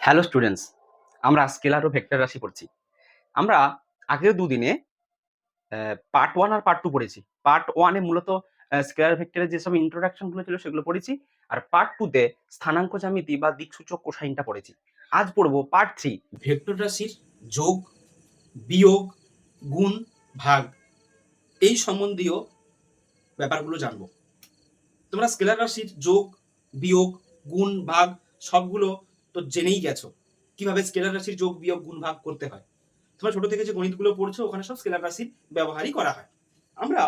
Hello students, আমরা scalar ও vector রাশি পড়ছি। আমরা আগের দুদিনে পার্ট 1 আর পার্ট 2 পড়েছি। পার্ট 1 এ মূলত স্কেলার ভেক্টরের যেসব ইন্ট্রোডাকশন গুলো ছিল সেগুলো পড়েছি। আর পার্ট 2 তে স্থানাঙ্ক জ্যামিতি বা দিকসূচক কোসাইনটা পড়েছি। আজ পড়ব পার্ট 3 ভেক্টর রাশির যোগ, বিয়োগ, গুণ, ভাগ এই সম্বন্ধীয় ব্যাপারগুলো জানবো। তোমরা স্কেলার রাশির যোগ, বিয়োগ, গুণ, ভাগ সবগুলো তো জেনেই গেছো কিভাবে স্কেলার রাশির যোগ, বিয়োগ, গুণ, ভাগ করতে হয়। তোমরা ছোট থেকে যে গণিতগুলো পড়ছো ওখানে সব স্কেলার রাশির ব্যবহারই করা হয়। আমরা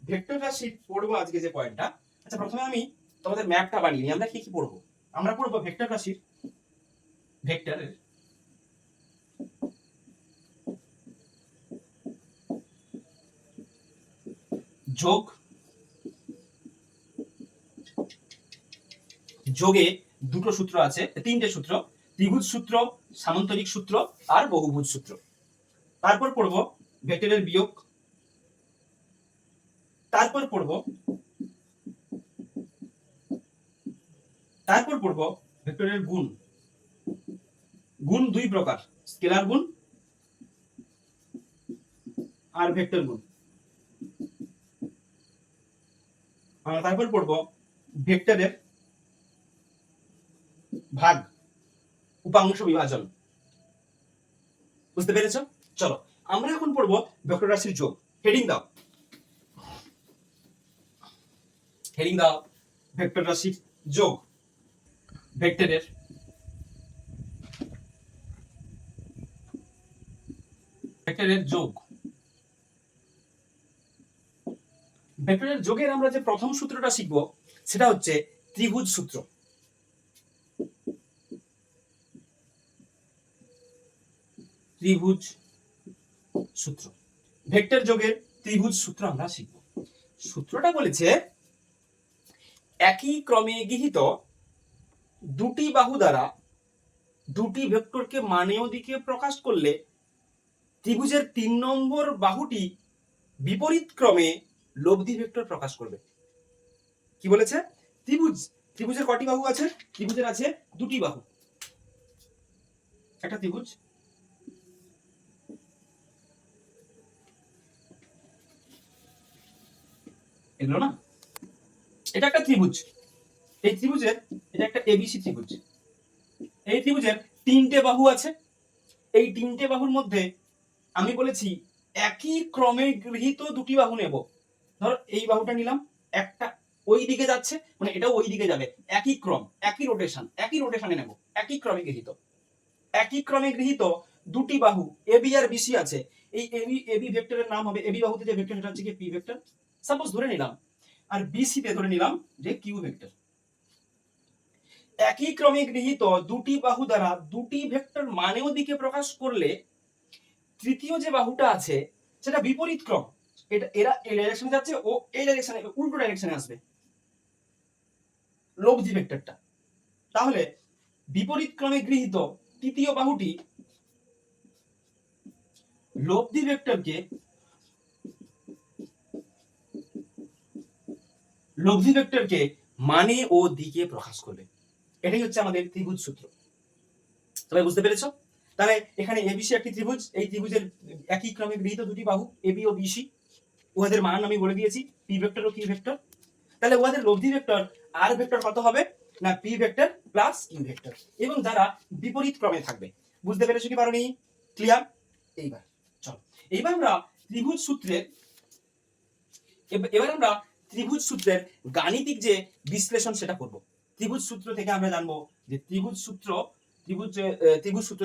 ভেক্টর রাশির পড়বো আজকে যে পয়েন্টটা। আচ্ছা, প্রথমে আমি তোমাদের ম্যাপটা বানিয়ে নিই। আমরা কি কি পড়বো? আমরা পড়বো ভেক্টর রাশির ভেক্টরের যোগ, যোগে দুটো সূত্র আছে, তিনটে সূত্র: ত্রিভুজ সূত্র, সামান্তরিক সূত্র আর বহুভুজ সূত্র। তারপর পড়বো ভেক্টরের বিয়োগ, তারপর পড়বো ভেক্টরের গুণ। গুণ দুই প্রকার, স্কেলার গুণ আর ভেক্টর গুণ। আমরা তারপর পড়বো ভেক্টরের ভাগ, উপাংশ বিভাজন। বুঝতে পেরেছো? চলো আমরা এখন পড়বো ভেক্টর রাশির যোগ। হেডিং দাও, হেডিং দাও ভেক্টর রাশির যোগ। ভেক্টরের যোগ। ভেক্টরের যোগের আমরা যে প্রথম সূত্রটা শিখব সেটা হচ্ছে ত্রিভুজ সূত্র। ত্রিভুজ সূত্র, ভেক্টর যোগের ত্রিভুজ সূত্র আমরা শিখব। সূত্রটা বলেছে একই ক্রমে গৃহীত দুটি বাহু দ্বারা দুটি ভেক্টরকে মানে ও দিকে প্রকাশ করলে ত্রিভুজের 3 নম্বর বাহুটি বিপরীত ক্রমে লব্ধি ভেক্টর প্রকাশ করবে। কি বলেছে? ত্রিভুজের কটি বাহু আছে? ত্রিভুজের আছে দুটি বাহু। একটা ত্রিভুজ, এগুলো না, এটা একটা ত্রিভুজ। এই ত্রিভুজের এটা একটা এবিসি ত্রিভুজ। এই ত্রিভুজের তিনটে বাহু আছে। এই তিনটে বাহুর মধ্যে আমি বলেছি একই ক্রমে গৃহীত দুটি বাহু নেব। ধরো এই বাহুটা নিলাম, একটা ওই দিকে যাচ্ছে, মানে এটাও ওই দিকে যাবে, একই ক্রম, একই রোটেশনে নেব, একই ক্রমে গৃহীত। একই ক্রমে গৃহীত দুটি বাহু এবি আর বিসি আছে। এই এবি ভেক্টরের নাম হবে, এবি বাহুতে যে ভেক্টর সেটা হচ্ছে কি পি ভেক্টর, সাপোজ ধরে নিলাম। আর বিসি তে ধরে নিলাম যে কিউ ভেক্টর। একই ক্রমে গৃহীত দুটি বাহু দ্বারা দুটি ভেক্টর মানে ও দিকে প্রকাশ করলে তৃতীয় যে বাহুটা আছে সেটা বিপরীত ক্রম। এরা এই ডাইরেকশনে যাচ্ছে, ও এই ডাইরেকশনে, উল্টো ডাইরেকশনে আসবে লব্ধি ভেক্টরটা। তাহলে বিপরীত ক্রমে গৃহীত তৃতীয় বাহুটি লব্ধি ভেক্টরকে মানে ও দিকে প্রকাশ করবে। এটাই হচ্ছে আমাদের ত্রিভুজ সূত্র। সবাই বুঝতে পেরেছো? তাহলে এখানে এবিসি একটি ত্রিভুজ, এই ত্রিভুজের একই ক্রমে গৃহীত দুটি বাহু এবি ও বিসি, উহাদের মান আমি বলে দিয়েছি পি ভেক্টর ও কিউ ভেক্টর। তাহলে উহাদের লব্ধি ভেক্টর আর ভেক্টর কত হবে না P vector plus Q vector, এবং যারা বিপরীত ক্রমে থাকবে। বুঝতে পেরেছো কি পারোনি? ক্লিয়ার? এইবার চলো, এইবার আমরা ত্রিভুজ সূত্রের গাণিতিক যে বিশ্লেষণ সেটা করব। ত্রিভুজ সূত্র থেকে আমরা জানবো যে ত্রিভুজ সূত্র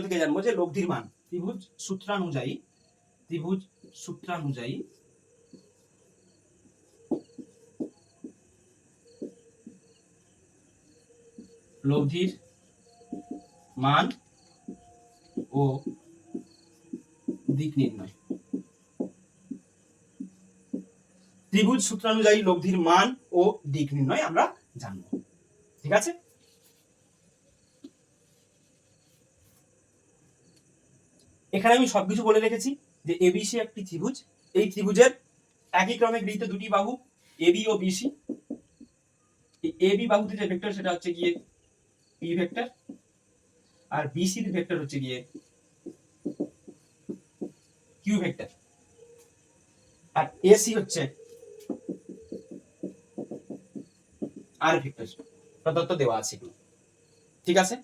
থেকে জানবো যে লব্ধির মান ত্রিভুজ সূত্রানুযায়ী লব্ধির মান ও দিক নির্ণয়। ত্রিভুজ সূত্রানুযায়ী লব্ধির মান ও দিক নির্ণয় আমরা জানবো। ঠিক আছে? এখানে আমি সবকিছু বলে রেখেছি যে এবিসি একটি ত্রিভুজ। এই ত্রিভুজের একই ক্রমে গৃহীত দুটি বাহু এবি ও বিসি। এই এবি বাহুতে যে ভেক্টর সেটা হচ্ছে গিয়ে পি ভেক্টর, আর বিসির ভেক্টর হচ্ছে গিয়ে কিউ ভেক্টর, আর এসি হচ্ছে আর ভেক্টর। প্রদত্ত দেওয়া আছে এগুলো, ঠিক আছে।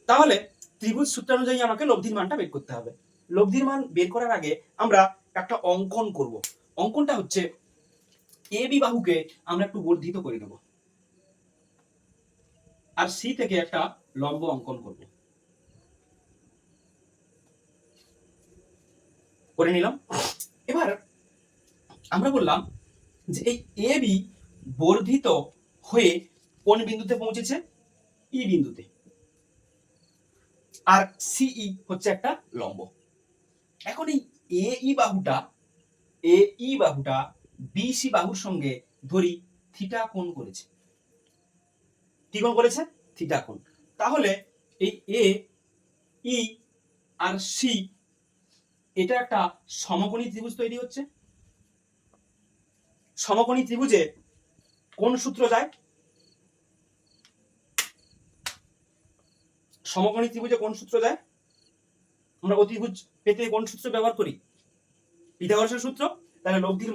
তাহলে ত্রিভুজ সূত্র অনুযায়ী আমাকে লব্ধির মানটা বের করতে হবে। লব্ধির মান বের করার আগে আমরা একটা অঙ্কন করব। অঙ্কনটা হচ্ছে এ বি বাহুকে আমরা একটু বর্ধিত করে নেব, আর সি থেকে একটা লম্ব অঙ্কন করব। করে নিলাম। এবার আমরা বললাম যে এই এ বি বর্ধিত হয়ে কোন বিন্দুতে পৌঁছেছে? ই বিন্দুতে, আর সিই হচ্ছে একটা লম্ব। এখন এই এ ই বাহুটা বিসি বাহুর সঙ্গে ধরি থিটা কোণ করেছে। কি কোণ করেছে? থিটা কোণ। তাহলে এই এ ই আর সি এটা একটা সমকোণী ত্রিভুজ তৈরি হচ্ছে। সমকোণী ত্রিভুজে কোন সূত্র যায়? সমকোণী ত্রিভুজে কোন সূত্র যায়? আমরা অতিভুজ পেতে কোন সূত্র ব্যবহার করি? পিথাগোরাসের সূত্র। তাহলে লব্ধির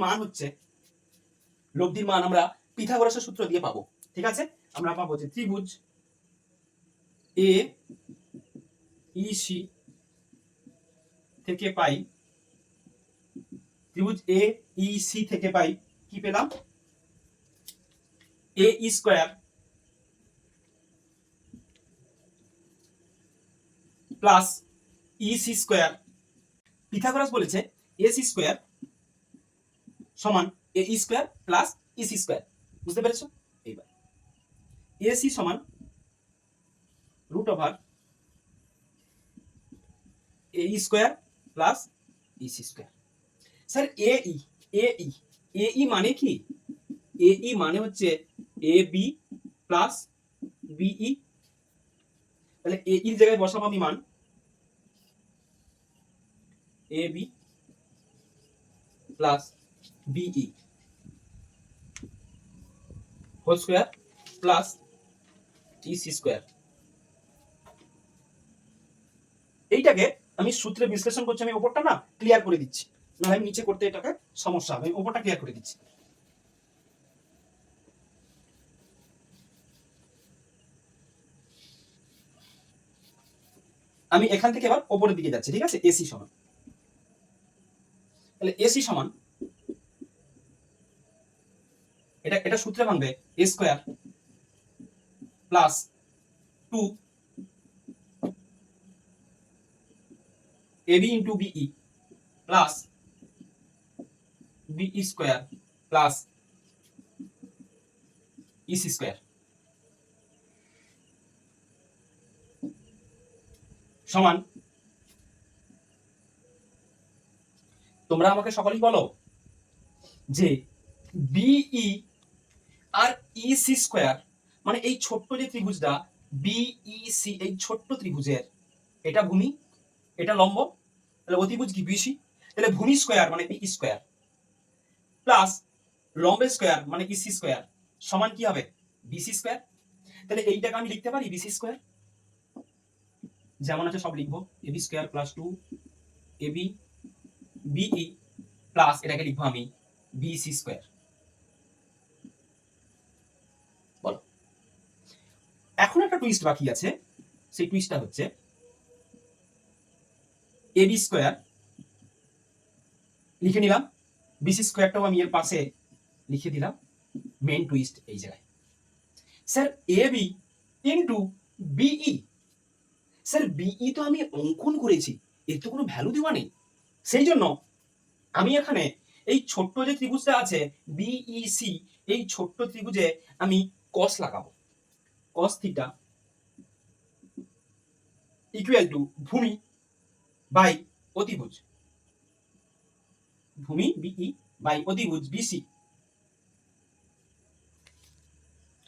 মান আমরা পিথাগোরাসের সূত্র দিয়ে পাবো, ঠিক আছে। আমরা পাবো যে ত্রিভুজ এ ই সি থেকে পাই, ত্রিভুজ এ ই সি থেকে পাই কি পেলাম? A E square plus E C square. Pythagoras বলেছে এ সি স্কয়ার সমান A E square plus E C square. বুঝতে পেরেছো? এইবার এ সি সমান root over A E square plus E C square. Sir A E মানে কি? এ E মানে হচ্ছে এ বি প্লাস বিই। তাহলে এ ইর জায়গায় বসাবো আমি মান A B plus B E whole square plus E C square. এইটাকে আমি সূত্রে বিশ্লেষণ করছি, আমি ওপরটা না ক্লিয়ার করে দিচ্ছি, না আমি নিচে করতে এটাকে সমস্যা হবে। আমি ওপরটা ক্লিয়ার করে দিচ্ছি। আমি এখান থেকে এবার ওপরের দিকে যাচ্ছি, ঠিক আছে। এসি সমান, তাহলে এসি সমান এটা সূত্রে ভাঙবে A square plus 2 AB into B E plus B E square plus E C square সমান, তোমরা আমাকে সকলেই বলো যে বিই আর ইসি স্কয়ার মানে এই ছোট্ট যে ত্রিভুজটা বিইসি, এই ছোট্ট ত্রিভুজের এটা ভূমি, এটা লম্ব, তাহলে অতিভুজ কি বিসি। তাহলে ভূমি স্কয়ার মানে বি স্কয়ার প্লাস লম্বের স্কয়ার মানে ইসি স্কয়ার সমান কি হবে? BC square. তাহলে এইটাকে আমি লিখতে পারি বিসি স্কয়ার, যেমন আছে সব লিখবো। AB square plus 2 AB BE plus এটাকে লিখবো আমি বিসি স্কয়ার। বলো, এখন একটা টুইস্ট বাকি আছে। সেই টুইস্টটা হচ্ছে এবি স্কয়ার লিখে নিলাম, বিসি স্কয়ারটাও আমি এর পাশে লিখে দিলাম। মেইন টুইস্ট এই জায়গায়, sir AB into BE. Sir BE তো আমি অঙ্কন করেছি, এর তো কোনো ভ্যালু দেওয়া নেই। সেই জন্য আমি এখানে এই ছোট্ট যে ত্রিভুজটা আছে বিইসি, এই ছোট্ট ত্রিভুজে আমি কস লাগাবো। কস থিটা ইকুয়াল টু ভূমি বাই অতিভুজ, ভূমি বিই বাই অতিভুজ বিসি।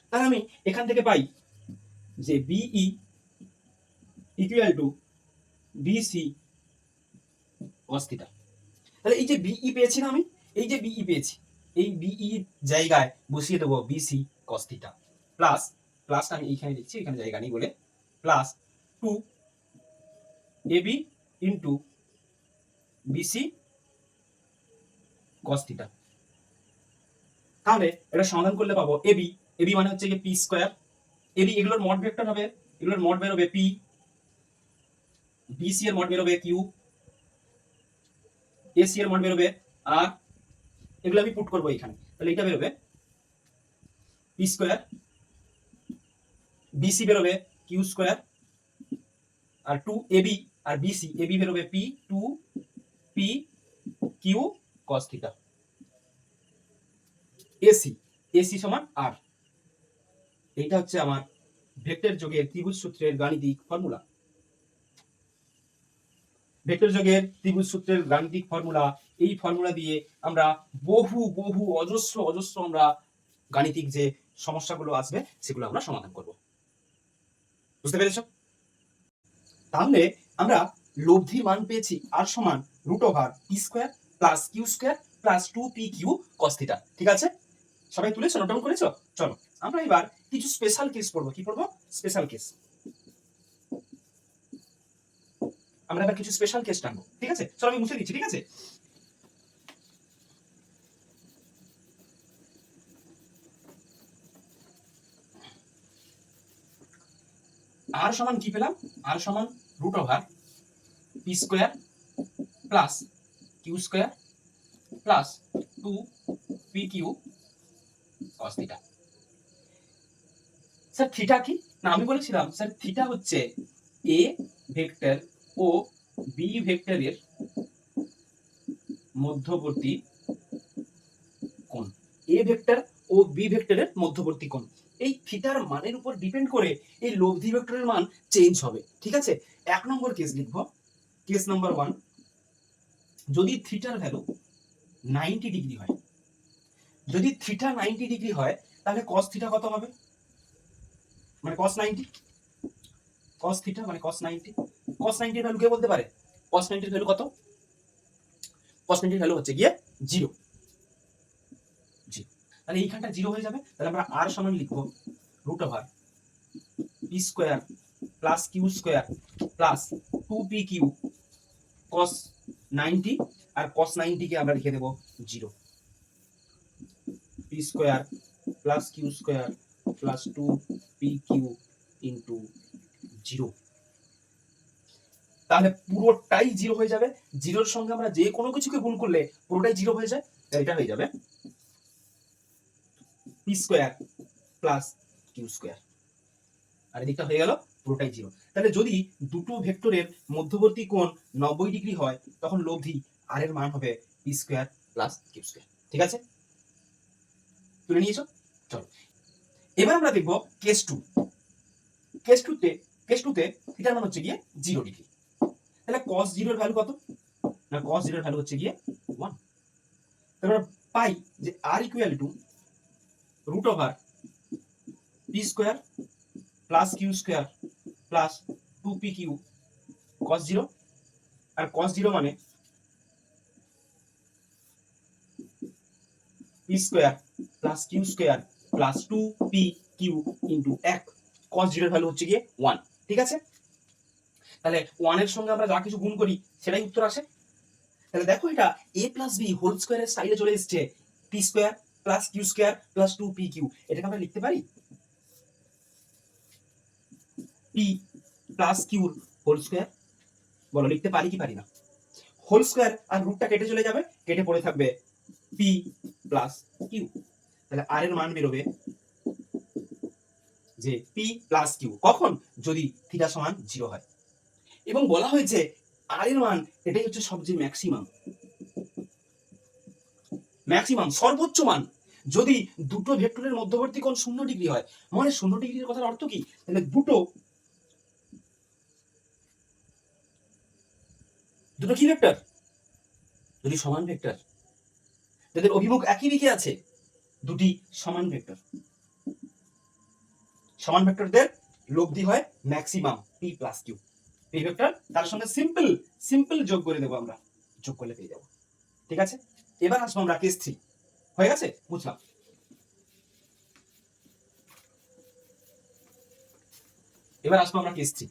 তাহলে আমি এখান থেকে পাই যে BE equal to BC cos theta. তাহলে এই যে বিই পেয়েছি না আমি, এই যে বিই পেয়েছি, এই বিই জায়গায় বসিয়ে দেবো বিসি কস থিটা প্লাস, প্লাসটা আমি এইখানে লিখছি, এখানে জায়গা নেই বলে, plus 2 AB into BC cos theta. তাহলে এটা সমাধান করলে পাবো এবি, এবি মানে হচ্ছে পি স্কোয়ার, এবি এগুলোর মড ভেক্টর হবে, এগুলোর মড বেরোবে পি, বিসি এর মড বেরোবে কিউ, এসি এর মড বেরোবে আর, এগুলো আমি পুট করবো এখানে, তাহলে এটা বেরোবে পি স্কোয়ার, বিসি বেরোবে কিউ স্কোয়ার, আর টু এবি আর বিসি, এবি বেরোবে P two P Q cos theta. AC, AC সমান আর, এইটা হচ্ছে আমার ভেক্টর যোগের ত্রিভুজ সূত্রের গাণিতিক ফর্মুলা। ভেক্টর যোগের ত্রিভুজ সূত্রের গাণিতিক ফর্মুলা, এই ফর্মুলা দিয়ে আমরা বহু বহু অজস্র অজস্র আমরা গাণিতিক যে সমস্যাগুলো আসবে সেগুলো আমরা সমাধান করব। বুঝতে পেরেছো? তাহলে আমরা লব্ধির মান পেয়েছি আর সমান root over P square plus Q square plus 2p Q cos theta. ঠিক আছে, সবাই তুলেছো, নোট ডাউন করেছো? চলো আমরা এবার কিছু স্পেশাল কেস পড়বো। কি পড়বো? Special case. আমরা এবার কিছু স্পেশাল কেস টানবো। ঠিক আছে, চলো আমি মুছে দিচ্ছি। ঠিক আছে, আর সমান কি পেলাম? আর সমান root over P square plus Q square plus 2p Q cos theta. Sir theta কি? না, আমি বলেছিলাম স্যার থিটা হচ্ছে এ ভেক্টর ও বি ভেক্টরের মধ্যবর্তী কোণ। এ ভেক্টর ও বি ভেক্টরের মধ্যবর্তী কোণ। এই থিটার মানের উপর ডিপেন্ড করে এই লব্ধি ভেক্টরের মান চেঞ্জ হবে। ঠিক আছে, এক নম্বর কেস লিখব, কেস নাম্বার 1। যদি থিটার ভ্যালু 90 ডিগ্রি হয়, যদি থিটা 90 ডিগ্রি হয় তাহলে cos থিটা কত হবে? মানে cos 90, cos থিটা মানে cos 90। cos 90 এর ভ্যালু কে বলতে পারে? cos 90 এর ভ্যালু কত? cos 90 এর ভ্যালু হচ্ছে গিয়ে 0। তাহলে এইখানটা 0 হয়ে যাবে। তাহলে আমরা r সমান লিখব root over p square plus q square plus 2p Q cos 90, আর cos 90 কে আমরা লিখে দেব 0। p square plus q square plus 2p Q into 0। তাহলে পুরোটাই 0 হয়ে যাবে। 0 এর সঙ্গে আমরা যে কোনো কিছুকে গুণ করলে পুরোটাই 0 হয়ে যায়। তাহলে এটা হয়ে যাবে p square plus q square, আর এদিকটা হয়ে গেল পুরোটাই 0। তাহলে যদি দুটো ভেক্টরের মধ্যবর্তী কোণ 90 ডিগ্রি হয় তখন লব্ধি r এর মান হবে p square plus q square. ঠিক আছে, তুলে নিয়েছো? চলো এবার আমরা দেখব কেস 2। কেস 2 তে থিটার মান হচ্ছে গিয়ে 0 ডিগ্রি। তাহলে cos 0 এর ভ্যালু কত? না, cos 0 এর ভ্যালু হচ্ছে গিয়ে 1। তাহলে আমরা পাই যে r equal to root over p square plus q square plus 2p Q cos 0, আর cos 0 মানে p square plus q square plus 2p Q into 1। cos 0 এর ভ্যালু হচ্ছে গিয়ে 1। ঠিক আছে, তাহলে 1 এর সঙ্গে আমরা যা কিছু গুণ করি সেটাই উত্তর আসে। তাহলে দেখো এটা a প্লাস b হোল স্কয়ারের স্টাইলে চলে এসেছে, p square plus q square plus 2p Q. এটাকে আমরা লিখতে পারি p plus q whole square. বলো লিখতে পারি কি পারি না? হোল স্কয়ার আর রুটটা কেটে চলে যাবে, কেটে পড়ে থাকবে p প্লাস q। তাহলে r এর মান বেরোবে যে p প্লাস q। কখন? যদি থিটা সমান 0 হয়। এবং বলা হয়েছে r এর মান এটাই হচ্ছে সবচেয়ে ম্যাক্সিমাম, ম্যাক্সিমাম সর্বোচ্চ মান যদি দুটো ভেক্টরের মধ্যবর্তী কোণ 0 ডিগ্রি হয়। মানে 0 ডিগ্রির কথার অর্থ কি? তাহলে দুটো কি ভেক্টর? দুটি সমান ভেক্টর যাদের অভিমুখ একই দিকে আছে, দুটি সমান ভেক্টর। সমান ভেক্টরদের লব্ধি হয় maximum p plus q। p vector তার সঙ্গে সিম্পল যোগ করে দেবো আমরা, যোগ করলে পেয়ে যাবো। ঠিক আছে, এবার আসবো আমরা কেস 3। হয়ে গেছে, বুঝলাম। এবার আসবো আমরা কেস 3।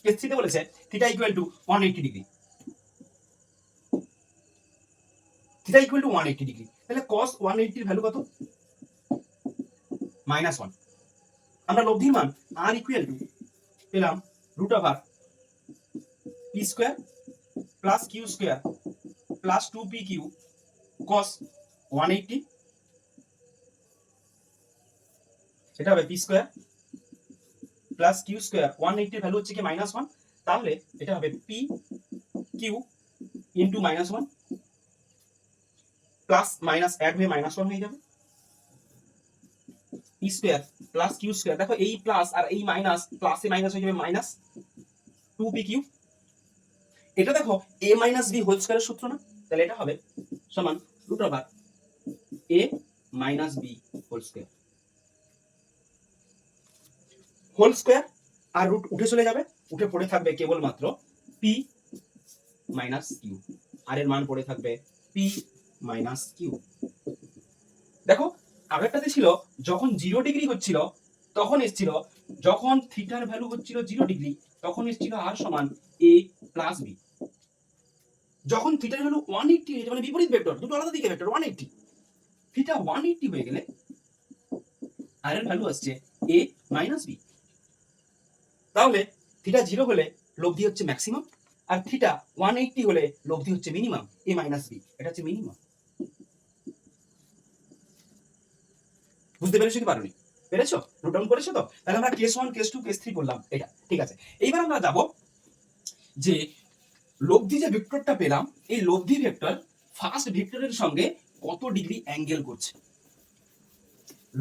কেস 3 তে বলেছে theta equal two 180 degree, theta equal two 180 degree, তাহলে cos 180 এর ভ্যালু কত? -1। আমরা লব্ধির মান r ইকুয়াল টু পেলাম √r p square plus q square plus 2pq cos 180, এটা হবে p square plus q square, 180 এর ভ্যালু হচ্ছে কি -1, তাহলে এটা হবে p q into -1 plus minus add হয়ে -1 হয়ে যাবে, p square plus q square, দেখো এই প্লাস আর এই মাইনাস, প্লাসে মাইনাস হয়ে যাবে মাইনাস 2pq, এটা দেখো a মাইনাস b হোল স্কয়ারের সূত্র না, তাহলে এটা হবে সমান √a minus b whole square, whole square আর রুট উঠে চলে যাবে, উঠে পড়ে থাকবে কেবলমাত্র p মাইনাস q, আর এর মান পড়ে থাকবে p মাইনাস q। দেখো আগেরটাতে ছিল যখন 0 ডিগ্রি হচ্ছিল তখন এসেছিল, যখন থিটার ভ্যালু হচ্ছিল 0 ডিগ্রি তখন এসেছিল r সমান a প্লাস b, যখন থিটার ভ্যালু 180 হয়ে যাবে, মানে বিপরীত ভেক্টর, দুটো আলাদা দিকে ভেক্টর, 180 থিটা 180 হয়ে গেলে r এর ভ্যালু আসছে a মাইনাস b, তাহলে থিটা 0 হলে লব্ধি হচ্ছে ম্যাক্সিমাম, আর থিটা 180 হলে লব্ধি হচ্ছে মিনিমাম, a মাইনাস b, এটা হচ্ছে মিনিমাম। বুঝতে পেরেছো কি পারোনি? পেরেছো? নোট ডাউন করেছো তো? তাহলে আমরা কেস 1 কেস 2 কেস 3 করলাম, এটা ঠিক আছে। এইবার আমরা যাব যে লব্ধি যে ভেক্টরটা পেলাম, এই লব্ধি ভেক্টর ফার্স্ট ভেক্টরের সঙ্গে কত ডিগ্রি অ্যাঙ্গেল করছে,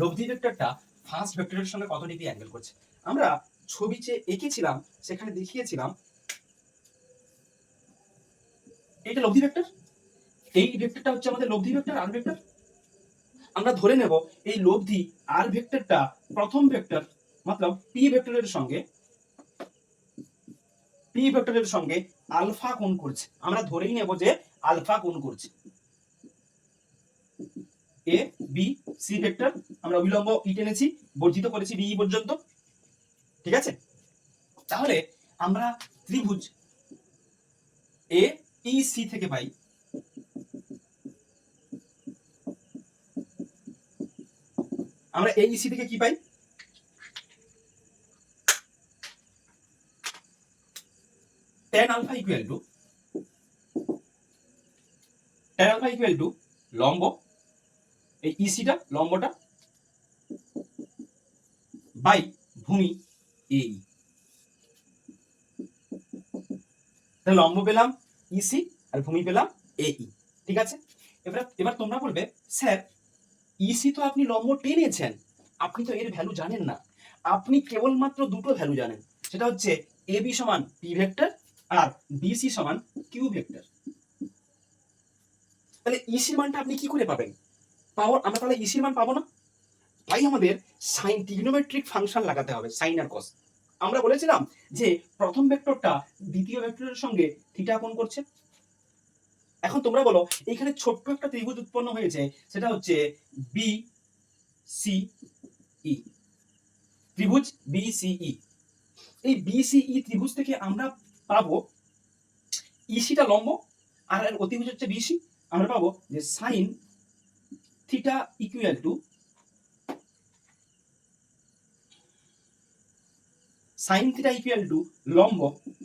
লব্ধি ভেক্টরটা ফার্স্ট ভেক্টরের সঙ্গে কত ডিগ্রি অ্যাঙ্গেল করছে। আমরা ছবি যে এঁকেছিলাম সেখানে দেখিয়েছিলাম এটা লব্ধি ভেক্টর, এই ভেক্টরটা হচ্ছে আমাদের লব্ধি ভেক্টর আর ভেক্টর। আমরা ধরে নেব এই লব্ধি আর ভেক্টরটা প্রথম ভেক্টর मतलब পি ভেক্টরের সঙ্গে আলফা কোণ করছে, আমরা ধরেই নেব যে আলফা কোণ করছে, এ বি সি ভেক্টর, আমরা অবিলম্ব ই টেনেছি, বর্ধিত করেছি বি পর্যন্ত, ঠিক আছে। তাহলে আমরা ত্রিভুজ এ ই সি থেকে পাই আমরা এ ই সি থেকে কি পাই, tan alpha equal to লম্ব, এই ইসিটা লম্বটা বাই ভূমি এই, তাহলে লম্ব পেলাম ইসি আর ভূমি পেলাম এই, ঠিক আছে। এবার তোমরা বলবে স্যার ইসি তো আপনি লম্ব টেনেছেন, আপনি তো এর ভ্যালু জানেন না, আপনি কেবলমাত্র দুটো ভ্যালু জানেন, সেটা হচ্ছে এ বি সমান পি ভেক্টর আর বিসি সমান কিউ ভেক্টর। তাহলে ইসির মানটা আপনি কি করে পাবেন? আমরা তাহলে ইসির মান পাবো না, তাই আমাদের সাইন ট্রিগনোমেট্রিক ফাংশন লাগাতে হবে, সাইন আর কস। আমরা বলেছিলাম যে প্রথম ভেক্টরটা দ্বিতীয় ভেক্টরের সঙ্গে থিটা কোণ করছে। এখন তোমরা বলো এইখানে ছোট্ট একটা ত্রিভুজ উৎপন্ন হয়েছে, সেটা হচ্ছে বি সি ই, ত্রিভুজ বি সি ই। এই বি সি ই ত্রিভুজ থেকে আমরা পাবো ইসিটা লম্ব আর এর অতিভুজ হচ্ছে বিসি, আমরা পাবো যে সাইন থিটা ইকুয়াল টু লম্ব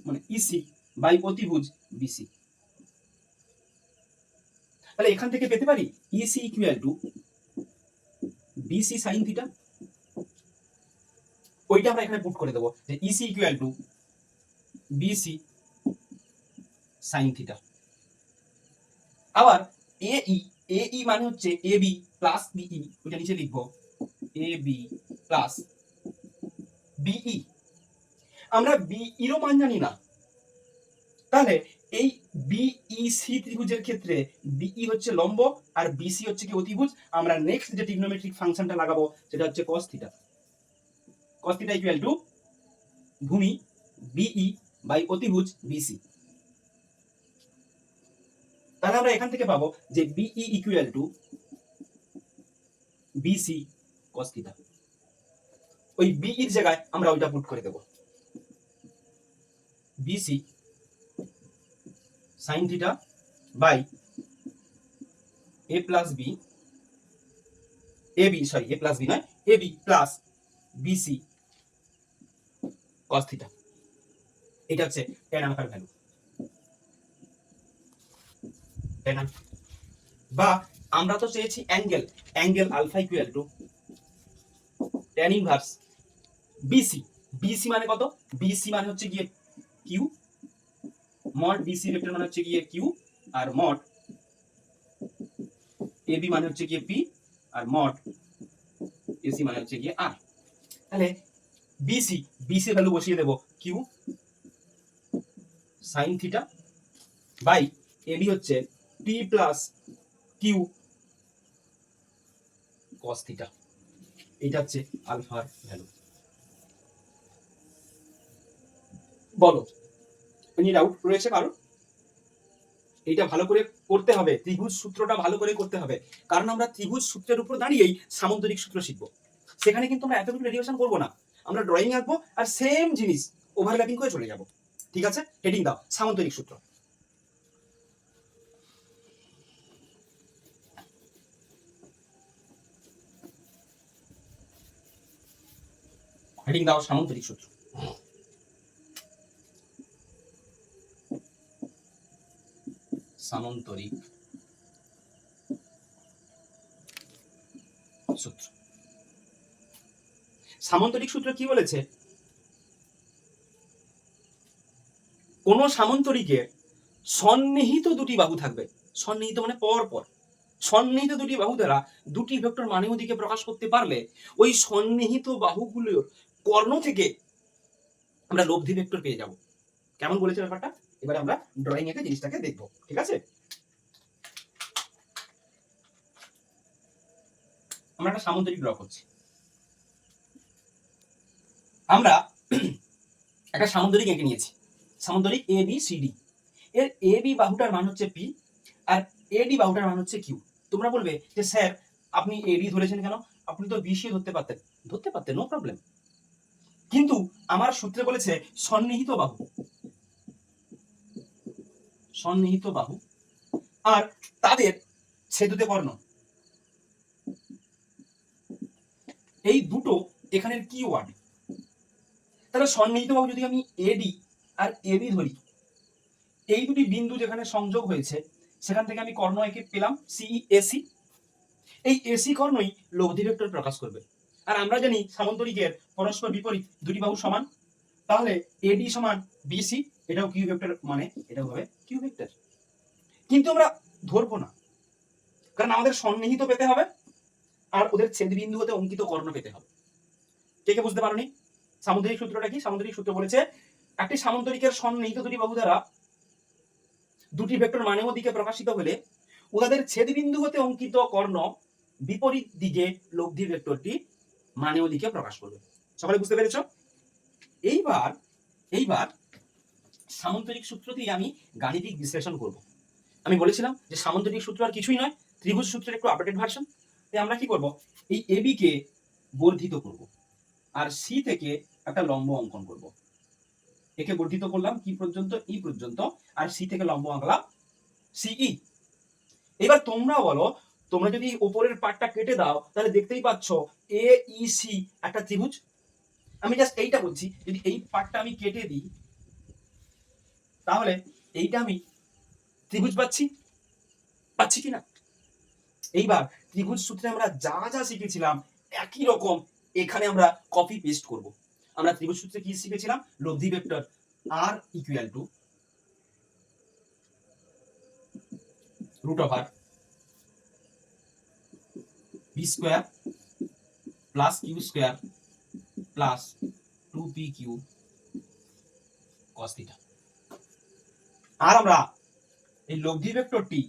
মানে ইসি বাই অতিভুজ বিসি। তাহলে এখান থেকে পেতে পারি EC equal to BC sine theta, ওইটা আমরা এখানে পুট করে দেবো যে EC equal to BC sine theta. আবার এই মানে হচ্ছে এ বি প্লাস বিই, ওইটা নিচে লিখবো এ বি প্লাস বিই, আমরা বিইরও মান জানি না, তাহলে এই বিইসি ত্রিভুজের ক্ষেত্রে বিই হচ্ছে লম্ব আর বিসি হচ্ছে কি অতিভুজ, আমরা নেক্সট যে ট্রিগনোমেট্রিক ফাংশনটা লাগাবো সেটা হচ্ছে cos theta, cos theta equal to ভূমি বিই বাই অতিভুজ বিসি। তাহলে আমরা এখান থেকে পাবো যে BE equal to B C cos theta, ওই বিইর জায়গায় আমরা ওইটা পুট করে দেব। B C sine theta by A plus B A B sorry A plus B নয় A B plus B C cos theta. এটা হচ্ছে tan আলফার ভ্যালু, tan আলফা। বা আমরা তো চেয়েছি angle alpha equal to tan inverse BC. BC মানে কত? বিসি মানে হচ্ছে গিয়ে কিউ, মড বিসি ভেক্টর মানে হচ্ছে গিয়ে কিউ, আর মড এবি মানে হচ্ছে গিয়ে পি, আর মড এসি মানে হচ্ছে গিয়ে আর। তাহলে বিসি এর ভ্যালু বসিয়ে দেব Q sine theta by A B হচ্ছে P plus Q cos theta. এটা হচ্ছে আলফার ভ্যালু। বলো এনি ডাউট রয়েছে কারণ? এইটা ভালো করে করতে হবে, ত্রিভুজ সূত্রটা ভালো করে করতে হবে, কারণ আমরা ত্রিভুজ সূত্রের উপর দাঁড়িয়েই সামন্তরিক সূত্র শিখবো। সেখানে কিন্তু আমরা এতটুকু রেডিয়েশন করবো না, আমরা ড্রয়িং আঁকবো আর সেম জিনিস ওভারল্যাপিং করে চলে যাব। ঠিক আছে, হেডিং দাও সামন্তরিক সূত্র। হেডিং দাও সামন্তরিক সূত্র। সামন্তরিক সূত্র। সামন্তরিক সূত্র কি বলেছে? কোন সামন্তরিকে সন্নিহিত দুটি বাহু থাকবে। সন্নিহিত মানে পর পর। সন্নিহিত দুটি বাহু দ্বারা দুটি ভেক্টর মানেয় দিকে প্রকাশ করতে পারলে ওই সন্নিহিত বাহুগুলোর কর্ণ থেকে আমরা লব্ধি ভেক্টর পেয়ে যাব। কেমন বলেছে ব্যাপারটা? এবারে আমরা ড্রয়িং এতে জিনিসটাকে দেখব। ঠিক আছে, আমরা একটা সামন্তরিক ড্র করছি। আমরা একটা সামন্তরিক এঁকে নিয়েছি, সামন্তরিক এ বি সি ডি। এর এ বি বাহুটার মান হচ্ছে পি আর এডি বাহুটার মান হচ্ছে কিউ। তোমরা বলবে যে স্যার আপনি এডি ধরেছেন কেন? আপনি তো বিসি ধরতে পারতেন, নো প্রবলেম। কিন্তু আমার সূত্রে বলেছে সন্নিহিত বাহু, সন্নিহিত বাহু আর তাদের ছেদতে কর্ণ, এই দুটো এখানের কি ওয়ার্ড। তাহলে সন্নিহিত বাহু যদি আমি এডি আর এবি ধরি, এই দুটি বিন্দু যেখানে সংযোগ হয়েছে সেখান থেকে আমি কর্ণ একে পেলাম সিই এসি। এই এসি কর্ণই লব্ধি ভেক্টর প্রকাশ করবে। আর আমরা জানি সামন্তরিকের পরস্পর বিপরীত দুটি বাহু সমান, তাহলে এডি সমান বিসি, এটাও কিউ ভেক্টর মানে এটাও হবে কিউ ভেক্টর। কিন্তু আমরা ধরবো না, কারণ আমাদের সন্নিহিত পেতে হবে আর ওদের ছেদবিন্দু হতে অঙ্কিত কর্ণ পেতে হবে। কে কে বুঝতে পারোনি? সামন্তরিক সূত্রটা কি? সামন্তরিক সূত্র বলেছে একটি সামন্তরিকের সন্নিহিত দুটি বাহু দ্বারা দুটি ভেক্টর মানেয় দিকে প্রকাশিত হলে ওদের ছেদবিন্দু হতে অঙ্কিত কর্ণ বিপরীত দিকে লব্ধি ভেক্টরটি মানেয় দিকে প্রকাশ করবে। সকলে বুঝতে পেরেছো? এইবার সামন্তরিক সূত্র দিয়ে আমি গাণিতিক বিশ্লেষণ করব। আমি বলেছিলাম যে সামন্তরিক সূত্র আর কিছুই নয়, ত্রিভুজ সূত্রের একটু আপডেটেড ভার্সন। তাই আমরা কি করব, এই এবি কে বর্ধিত করব আর সি থেকে একটা লম্ব অঙ্কন করব। একে বর্ধিত করলাম কি পর্যন্ত? ই পর্যন্ত, আর সি থেকে লম্ব আঁকলাম সিই। এবার তোমরা বলো, তোমরা যদি উপরের পার্টটা কেটে দাও তাহলে দেখতেই পাচ্ছ এ ই সি একটা ত্রিভুজ। আমি জাস্ট এইটা বলছি, যদি এই পার্টটা আমি কেটে দিই তাহলে এইটা আমি ত্রিভুজ পাচ্ছি কিনা? এইবার ত্রিভুজ সূত্রে আমরা যা যা শিখেছিলাম একই রকম এখানে আমরা কপি পেস্ট করব। আমরা ত্রিভুজ সূত্রে কি শিখেছিলাম? লব্ধি vector R equal to root over B square plus Q square plus 2pq cos theta. আর আমরা এই লব্ধি ভেক্টরটি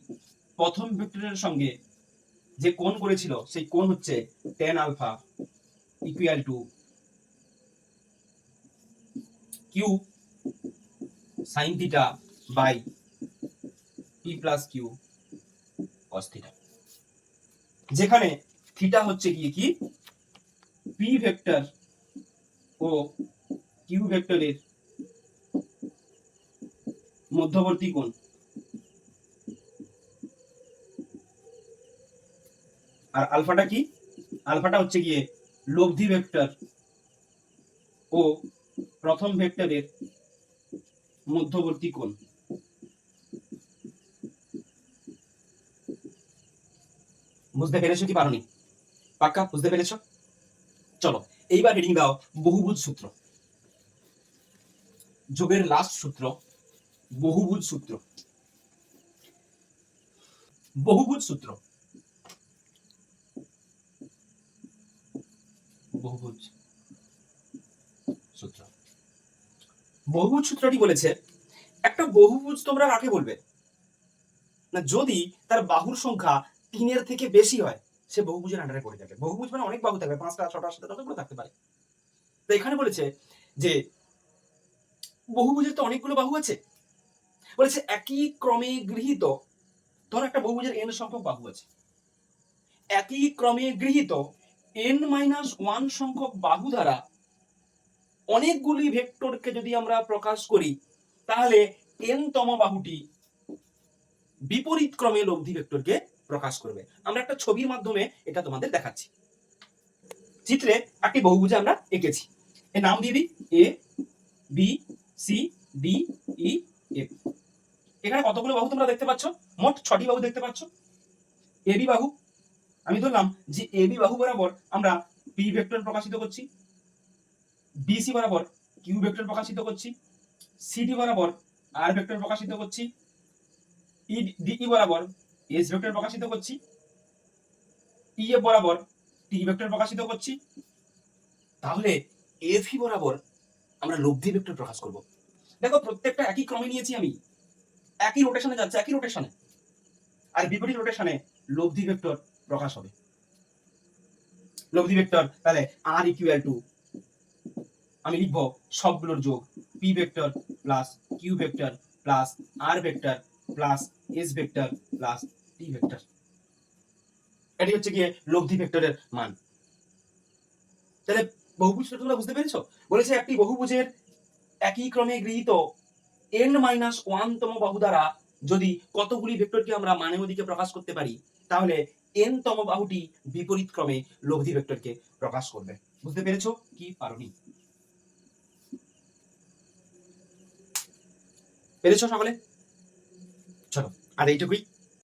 প্রথম ভেক্টরের সঙ্গে যে কোণ করেছিল সেই কোণ হচ্ছে tan alpha equal to Q sine theta by P plus Q cos theta, যেখানে থিটা হচ্ছে গিয়ে কি পি ভেক্টর ও কিউ ভেক্টরের মধ্যবর্তী কোণ। আর আলফাটা কি? আলফাটা হচ্ছে গিয়ে লব্ধি ভেক্টর ও প্রথম ভেক্টরের মধ্যবর্তী কোণ। বুঝতে পেরেছো কি পারোনি? পাক্কা বুঝতে পেরেছো? চলো এইবার হেডিং দাও বহুভুজ সূত্র। যোগের লাস্ট সূত্র বহুভুজ সূত্র। বহুভুজ সূত্র, বহুভুজ সূত্র। বহুভুজ সূত্রটি বলেছে একটা বহুভুজ তোমরা কাকে বলবে না, যদি তার বাহুর সংখ্যা 3 থেকে বেশি হয় সে বহুভুজের আন্ডারে পড়ে যাবে। বহুভুজ মানে অনেক বাহু থাকবে, 5টা 6টা 7টা যতগুলো থাকতে পারে। তো এখানে বলেছে যে বহুভুজের তো অনেকগুলো বাহু আছে, বলেছে একই ক্রমে গৃহীত, ধর একটা বহুভুজের n সংখ্যক বাহু আছে, একই ক্রমে গৃহীত n-1 সংখ্যক বাহু দ্বারা অনেকগুলি ভেক্টরকে যদি আমরা প্রকাশ করি তাহলে n তম বাহুটি বিপরীত ক্রমে লব্ধি ভেক্টরকে প্রকাশ করবে। আমরা একটা ছবির মাধ্যমে এটা তোমাদের দেখাচ্ছি। চিত্রে একটি বহুভুজ আমরা এঁকেছি, এর নাম দিয়ে দিই A B C D E F. এখানে কতগুলো বাহু তোমরা দেখতে পাচ্ছ? মোট 6টি বাহু দেখতে পাচ্ছ। এ বি বাহু, আমি ধরলাম যে এ বি বাহু বরাবর আমরা পি ভেক্টর প্রকাশিত করছি, বিসি বরাবর কিউ ভেক্টর প্রকাশিত করছি, সিডি বরাবর আর ভেক্টর প্রকাশিত করছি, ডিই বরাবর এস ভেক্টর প্রকাশিত করছি, ইএফ বরাবর টি ভেক্টর প্রকাশিত করছি। তাহলে এফই বরাবর আমরা লব্ধি ভেক্টর প্রকাশ করব। দেখো প্রত্যেকটা একই ক্রমে নিয়েছি আমি, একই রোটেশনে যাচ্ছে, একই রোটেশনে, আর বিপরীত রোটেশনে লব্ধি ভেক্টর প্রকাশ হবে। লব্ধি ভেক্টর তাহলে আর ইকুয়াল টু, আমি লিখবো সবগুলোর যোগ, P vector plus Q vector plus R vector plus S vector plus T vector. এটি হচ্ছে গিয়ে লব্ধি ভেক্টরের মান। তাহলে বহুভুজ তোমরা বুঝতে পেরেছো? বলেছে একটি বহুভুজের একই ক্রমে গৃহীত n-1 তম বাহু দ্বারা যদি কতগুলি ভেক্টরকে আমরা মানের ওদিকে প্রকাশ করতে পারি তাহলে n তম বাহুটি বিপরীত ক্রমে লব্ধি ভেক্টরকে প্রকাশ করবে। বুঝতে পেরেছো কি পারোনি? পেরেছো সকলে? চলো আর এইটুকুই।